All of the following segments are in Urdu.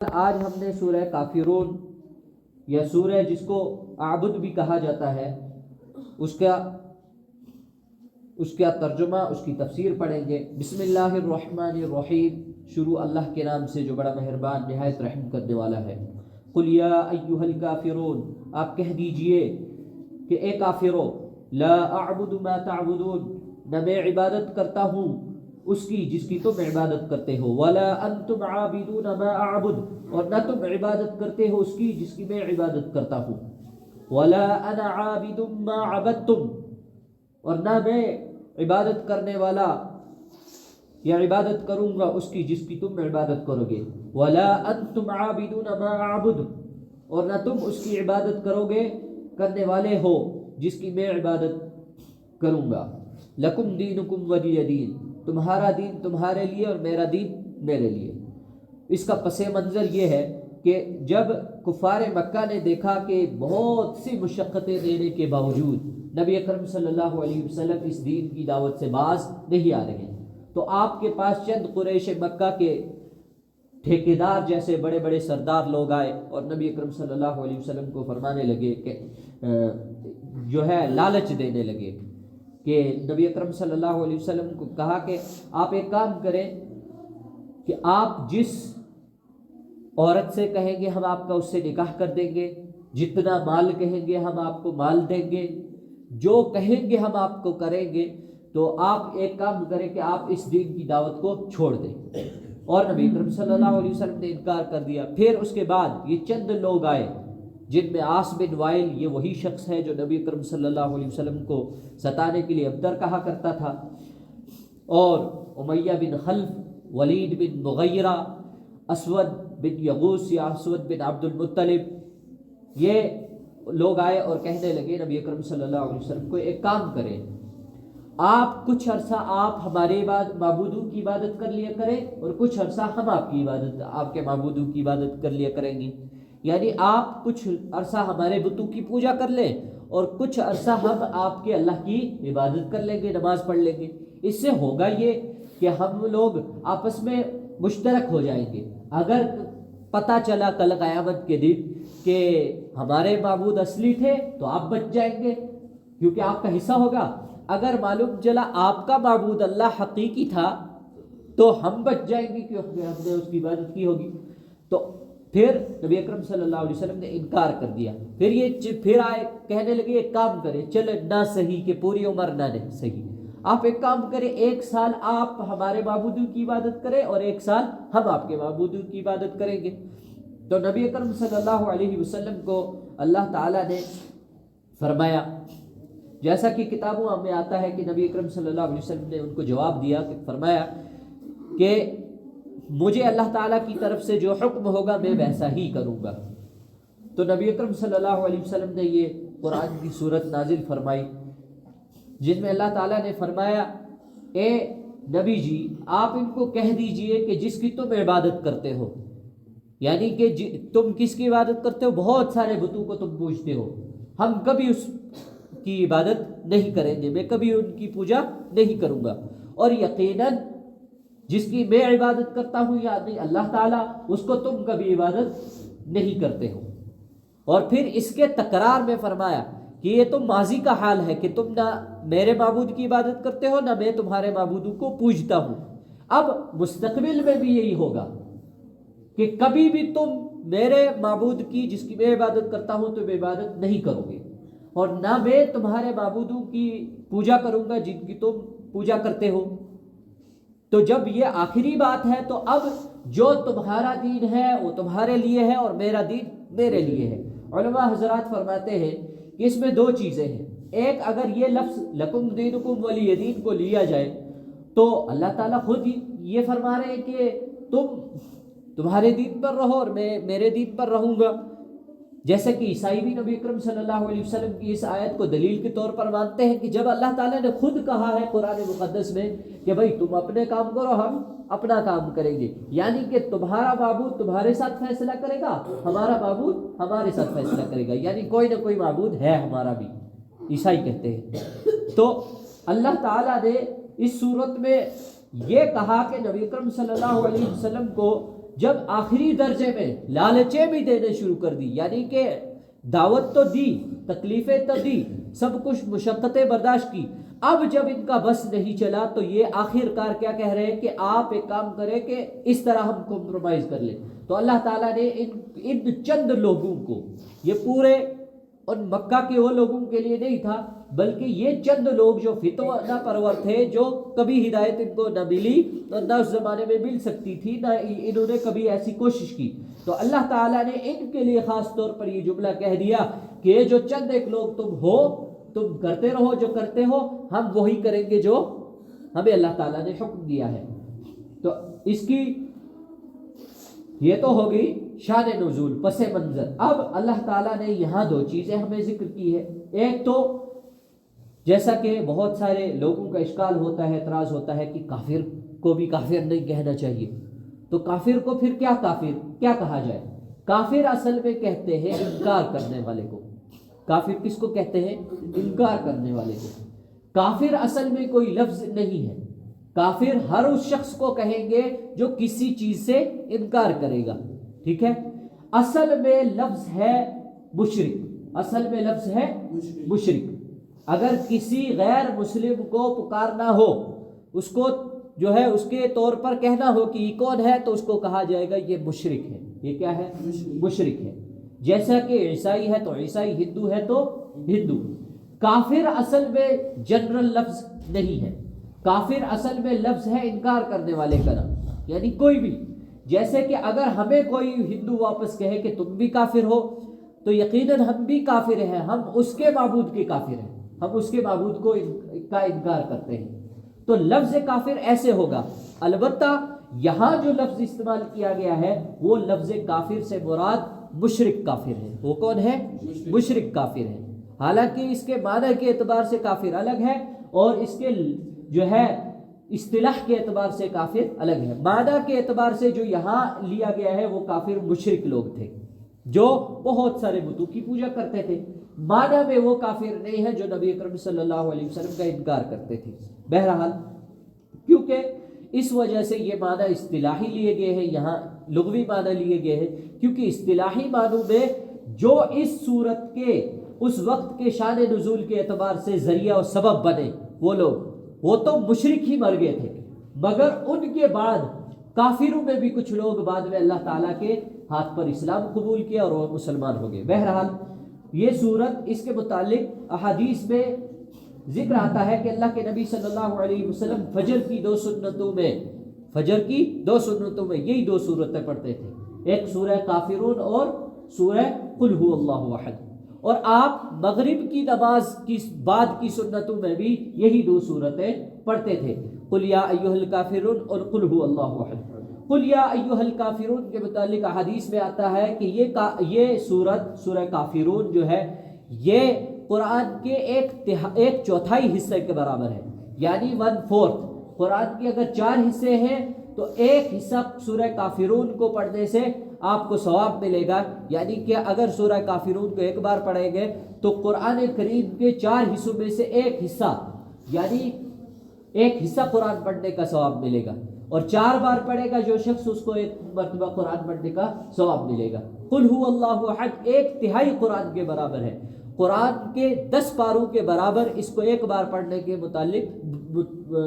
آج ہم نے سورہ کافرون یا سورہ جس کو اعبد بھی کہا جاتا ہے اس کا ترجمہ، اس کی تفسیر پڑھیں گے۔ بسم اللہ الرحمن الرحیم، شروع اللہ کے نام سے جو بڑا مہربان نہایت رحم کرنے والا ہے۔ قل یا ایھا الکافرون، آپ کہہ دیجئے کہ اے کافرو، لا اعبد ما تعبدون، نہ میں عبادت کرتا ہوں اس کی جس کی تم عبادت کرتے ہو، ولا انتم عابدون ما اعبد، اور نہ تم عبادت کرتے ہو اس کی جس کی میں عبادت کرتا ہوں، ولا انا عابد ما عبدتم، اور نہ میں عبادت کرنے والا یا عبادت کروں گا اس کی جس کی تم عبادت کرو گے، ولا انتم عابدون ما اعبد، اور نہ تم اس کی عبادت کرنے والے ہو جس کی میں عبادت کروں گا۔ لکم دینکم ولی دین، تمہارا دین تمہارے لیے اور میرا دین میرے لیے۔ اس کا پس منظر یہ ہے کہ جب کفار مکہ نے دیکھا کہ بہت سی مشقتیں دینے کے باوجود نبی اکرم صلی اللہ علیہ وسلم اس دین کی دعوت سے باز نہیں آ رہے، تو آپ کے پاس چند قریش مکہ کے ٹھیکیدار جیسے بڑے بڑے سردار لوگ آئے اور نبی اکرم صلی اللہ علیہ وسلم کو فرمانے لگے کہ جو ہے لالچ دینے لگے کہ نبی اکرم صلی اللہ علیہ وسلم کو کہا کہ آپ ایک کام کریں کہ آپ جس عورت سے کہیں گے ہم آپ کا اس سے نکاح کر دیں گے، جتنا مال کہیں گے ہم آپ کو مال دیں گے، جو کہیں گے ہم آپ کو کریں گے، تو آپ ایک کام کریں کہ آپ اس دین کی دعوت کو چھوڑ دیں۔ اور نبی اکرم صلی اللہ علیہ وسلم نے انکار کر دیا۔ پھر اس کے بعد یہ چند لوگ آئے جن میں عاص بن وائل، یہ وہی شخص ہے جو نبی اکرم صلی اللہ علیہ وسلم کو ستانے کے لیے ابتر کہا کرتا تھا، اور امیہ بن خلف، ولید بن مغیرہ، اسود بن یغوث یا اسود بن عبد المطلب، یہ لوگ آئے اور کہنے لگے نبی اکرم صلی اللہ علیہ وسلم کو ایک کام کریں، آپ کچھ عرصہ آپ ہمارے معبودوں کی عبادت کر لیا کریں اور کچھ عرصہ ہم آپ کے معبودوں کی عبادت کر لیا کریں گے، یعنی آپ کچھ عرصہ ہمارے بتوں کی پوجا کر لیں اور کچھ عرصہ ہم آپ کے اللہ کی عبادت کر لیں گے، نماز پڑھ لیں گے۔ اس سے ہوگا یہ کہ ہم لوگ آپس میں مشترک ہو جائیں گے۔ اگر پتہ چلا کل قیامت کے دن کہ ہمارے معبود اصلی تھے تو آپ بچ جائیں گے کیونکہ آپ کا حصہ ہوگا، اگر معلوم چلا آپ کا معبود اللہ حقیقی تھا تو ہم بچ جائیں گے کیونکہ ہم نے اس کی عبادت کی ہوگی۔ تو پھر نبی اکرم صلی اللہ علیہ وسلم نے انکار کر دیا۔ پھر آئے کہنے لگے ایک کام کریں، چلے نہ صحیح کہ پوری عمر نہ نہیں صحیح، آپ ایک کام کریں، ایک سال آپ ہمارے معبودوں کی عبادت کریں اور ایک سال ہم آپ کے معبودوں کی عبادت کریں گے۔ تو نبی اکرم صلی اللہ علیہ وسلم کو اللہ تعالیٰ نے فرمایا، جیسا کہ کتابوں میں آتا ہے کہ نبی اکرم صلی اللہ علیہ وسلم نے ان کو جواب دیا کہ فرمایا کہ مجھے اللہ تعالیٰ کی طرف سے جو حکم ہوگا میں ویسا ہی کروں گا۔ تو نبی اکرم صلی اللہ علیہ وسلم نے یہ قرآن کی صورت نازل فرمائی جن میں اللہ تعالیٰ نے فرمایا، اے نبی جی آپ ان کو کہہ دیجئے کہ جس کی تم عبادت کرتے ہو، یعنی کہ تم کس کی عبادت کرتے ہو، بہت سارے بتوں کو تم پوجتے ہو، ہم کبھی اس کی عبادت نہیں کریں گے، میں کبھی ان کی پوجا نہیں کروں گا، اور یقیناً جس کی میں عبادت کرتا ہوں یعنی اللہ تعالیٰ، اس کو تم کبھی عبادت نہیں کرتے ہو۔ اور پھر اس کے تکرار میں فرمایا کہ یہ تو ماضی کا حال ہے کہ تم نہ میرے معبود کی عبادت کرتے ہو نہ میں تمہارے معبودوں کو پوجتا ہوں، اب مستقبل میں بھی یہی ہوگا کہ کبھی بھی تم میرے معبود کی جس کی میں عبادت کرتا ہوں تم عبادت نہیں کرو گے، اور نہ میں تمہارے معبودوں کی پوجا کروں گا جن کی تم پوجا کرتے ہو۔ تو جب یہ آخری بات ہے تو اب جو تمہارا دین ہے وہ تمہارے لیے ہے اور میرا دین میرے لیے ہے۔ علماء حضرات فرماتے ہیں کہ اس میں دو چیزیں ہیں، ایک اگر یہ لفظ لکم دینکم ولی دین کو لیا جائے تو اللہ تعالیٰ خود یہ فرما رہے ہیں کہ تمہارے دین پر رہو اور میں میرے دین پر رہوں گا، جیسے کہ عیسائی بھی نبی اکرم صلی اللہ علیہ وسلم کی اس آیت کو دلیل کے طور پر مانتے ہیں کہ جب اللہ تعالیٰ نے خود کہا ہے قرآن مقدس میں کہ بھائی تم اپنے کام کرو ہم اپنا کام کریں گے، یعنی کہ تمہارا معبود تمہارے ساتھ فیصلہ کرے گا، ہمارا معبود ہمارے ساتھ فیصلہ کرے گا، یعنی کوئی نہ کوئی معبود ہے ہمارا بھی، عیسائی کہتے ہیں۔ تو اللہ تعالیٰ نے اس صورت میں یہ کہا کہ نبی اکرم صلی اللہ علیہ وسلم کو جب آخری درجے میں لالچیں بھی دینے شروع کر دی، یعنی کہ دعوت تو دی، تکلیفیں تو دی، سب کچھ مشقتیں برداشت کی، اب جب ان کا بس نہیں چلا تو یہ آخر کار کیا کہہ رہے ہیں کہ آپ ایک کام کریں کہ اس طرح ہم کمپرومائز کر لیں۔ تو اللہ تعالیٰ نے ان چند لوگوں کو، یہ پورے ان مکہ کے وہ لوگوں کے لیے نہیں تھا، بلکہ یہ چند لوگ جو فتنہ پرور تھے، جو کبھی ہدایت ان کو نہ ملی اور نہ اس زمانے میں مل سکتی تھی، نہ انہوں نے کبھی ایسی کوشش کی، تو اللہ تعالیٰ نے ان کے لیے خاص طور پر یہ جملہ کہہ دیا کہ یہ جو چند ایک لوگ تم ہو، تم کرتے رہو جو کرتے ہو، ہم وہی کریں گے جو ہمیں اللہ تعالیٰ نے حکم دیا ہے۔ تو اس کی یہ تو ہو گئی شان نزول، پس منظر۔ اب اللہ تعالیٰ نے یہاں دو چیزیں ہمیں ذکر کی ہے۔ ایک تو جیسا کہ بہت سارے لوگوں کا اشکال ہوتا ہے، اعتراض ہوتا ہے کہ کافر کو بھی کافر نہیں کہنا چاہیے، تو کافر کو پھر کیا کافر کیا کہا جائے؟ کافر اصل میں کہتے ہیں انکار کرنے والے کو۔ کافر کس کو کہتے ہیں؟ انکار کرنے والے کو۔ کافر اصل میں کوئی لفظ نہیں ہے، کافر ہر اس شخص کو کہیں گے جو کسی چیز سے انکار کرے گا، ٹھیک ہے؟ اصل میں لفظ ہے مشرک، اصل میں لفظ ہے مشرک۔ اگر کسی غیر مسلم کو پکارنا ہو، اس کو جو ہے اس کے طور پر کہنا ہو کہ یہ کون ہے، تو اس کو کہا جائے گا یہ مشرک ہے۔ یہ کیا ہے؟ مشرک ہے۔ جیسا کہ عیسائی ہے تو عیسائی، ہندو ہے تو ہندو۔ کافر اصل میں جنرل لفظ نہیں ہے، کافر اصل میں لفظ ہے انکار کرنے والے کا نام، یعنی کوئی بھی۔ جیسے کہ اگر ہمیں کوئی ہندو واپس کہے کہ تم بھی کافر ہو، تو یقیناً ہم بھی کافر ہیں، ہم اس کے معبود کے کافر ہیں، ہم اس کے معبود کا انکار کرتے ہیں۔ تو لفظ کافر ایسے ہوگا۔ البتہ یہاں جو لفظ استعمال کیا گیا ہے وہ لفظ کافر سے مراد مشرک کافر ہے۔ وہ کون ہے؟ مشرک کافر ہے۔ حالانکہ اس کے معنی کے اعتبار سے کافر الگ ہے، اور اس کے جو ہے اصطلاح کے اعتبار سے کافر الگ ہے۔ معنی کے اعتبار سے جو یہاں لیا گیا ہے وہ کافر مشرک لوگ تھے جو بہت سارے بتوں کی پوجا کرتے تھے۔ معنی میں وہ کافر نہیں ہے جو نبی اکرم صلی اللہ علیہ وسلم کا انکار کرتے تھے۔ بہرحال کیونکہ اس وجہ سے یہ معنی اصطلاحی لیے گئے ہیں، یہاں لغوی معنی لیے گئے ہیں، کیونکہ اصطلاحی معنوں میں جو اس صورت کے اس وقت کے شان نزول کے اعتبار سے ذریعہ اور سبب بنے، وہ لوگ وہ تو مشرک ہی مر گئے تھے، مگر ان کے بعد کافروں میں بھی کچھ لوگ بعد میں اللہ تعالیٰ کے ہاتھ پر اسلام قبول کیا اور وہ مسلمان ہو گئے۔ بہرحال یہ صورت، اس کے متعلق احادیث میں ذکر آتا ہے کہ اللہ کے نبی صلی اللہ علیہ وسلم فجر کی دو سنتوں میں یہی دو صورتیں پڑھتے تھے، ایک سورہ کافرون اور سورہ قل هو اللہ احد، اور آپ مغرب کی نماز کی بعد کی سنتوں میں بھی یہی دو صورتیں پڑھتے تھے، قل یا ایھا الکافرون اور قل هو اللہ احد۔ قل یا ایھا الکافرون کے متعلق حدیث میں آتا ہے کہ یہ سورہ کافرون جو ہے یہ قرآن کے ایک چوتھائی حصے کے برابر ہے، یعنی 1/4۔ قرآن کے اگر 4 حصے ہیں تو ایک حصہ سورہ کافرون کو پڑھنے سے آپ کو ثواب ملے گا، یعنی کہ اگر سورہ کافرون کو ایک بار پڑھیں گے تو قرآن کریم کے 4 حصوں میں سے ایک حصہ، یعنی ایک حصہ قرآن پڑھنے کا ثواب ملے گا، اور 4 بار پڑھے گا جو شخص اس کو ایک مرتبہ قرآن پڑھنے کا ثواب ملے گا۔ قل هو اللہ احد 1/3 قرآن کے برابر ہے، قرآن کے 10 پاروں کے برابر اس کو ایک بار پڑھنے کے متعلق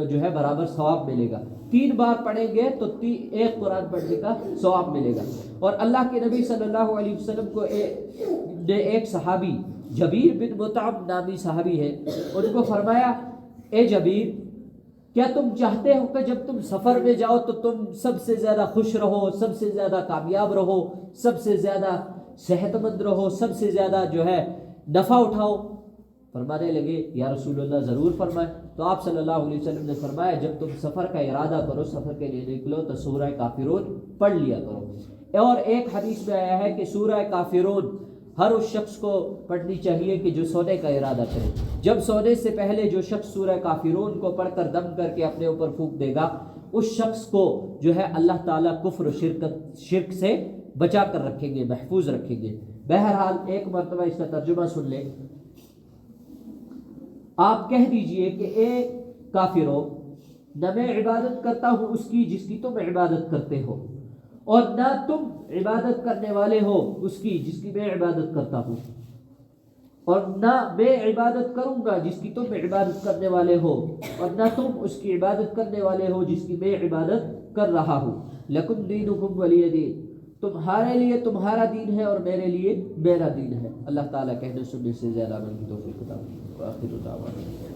جو ہے برابر ثواب ملے گا۔ 3 بار پڑھیں گے تو ایک قرآن پڑھنے کا ثواب ملے گا۔ اور اللہ کے نبی صلی اللہ علیہ وسلم کو ایک صحابی جبیر بن مطعم نامی صحابی ہے، ان کو فرمایا اے جبیر، کیا تم چاہتے ہو کہ جب تم سفر میں جاؤ تو تم سب سے زیادہ خوش رہو، سب سے زیادہ کامیاب رہو، سب سے زیادہ صحت مند رہو، سب سے زیادہ جو ہے نفع اٹھاؤ؟ فرمانے لگے یا رسول اللہ ضرور فرمائے۔ تو آپ صلی اللہ علیہ وسلم نے فرمایا جب تم سفر کا ارادہ کرو، سفر کے لیے نکلو تو سورہ کافرون پڑھ لیا کرو۔ اور ایک حدیث میں آیا ہے کہ سورہ کافرون ہر اس شخص کو پڑھنی چاہیے کہ جو سونے کا ارادہ کرے۔ جب سونے سے پہلے جو شخص سورہ کافرون کو پڑھ کر دم کر کے اپنے اوپر پھونک دے گا، اس شخص کو جو ہے اللہ تعالیٰ کفر و شرک سے بچا کر رکھیں گے، محفوظ رکھیں گے۔ بہرحال ایک مرتبہ اس کا ترجمہ سن لیں۔ آپ کہہ دیجئے کہ اے کافرو، نہ میں عبادت کرتا ہوں اس کی جس کی تم عبادت کرتے ہو، اور نہ تم عبادت کرنے والے ہو اس کی جس کی میں عبادت کرتا ہوں، اور نہ میں عبادت کروں گا جس کی تم عبادت کرنے والے ہو، اور نہ تم اس کی عبادت کرنے والے ہو جس کی میں عبادت کر رہا ہوں۔ لکم دینکم ولی دین، تمہارے لیے تمہارا دین ہے اور میرے لیے میرا دین ہے۔ اللہ تعالیٰ کہنے سننے سے زیادہ عمل کی توفیق عطا فرمائے۔ وآخر دعوانا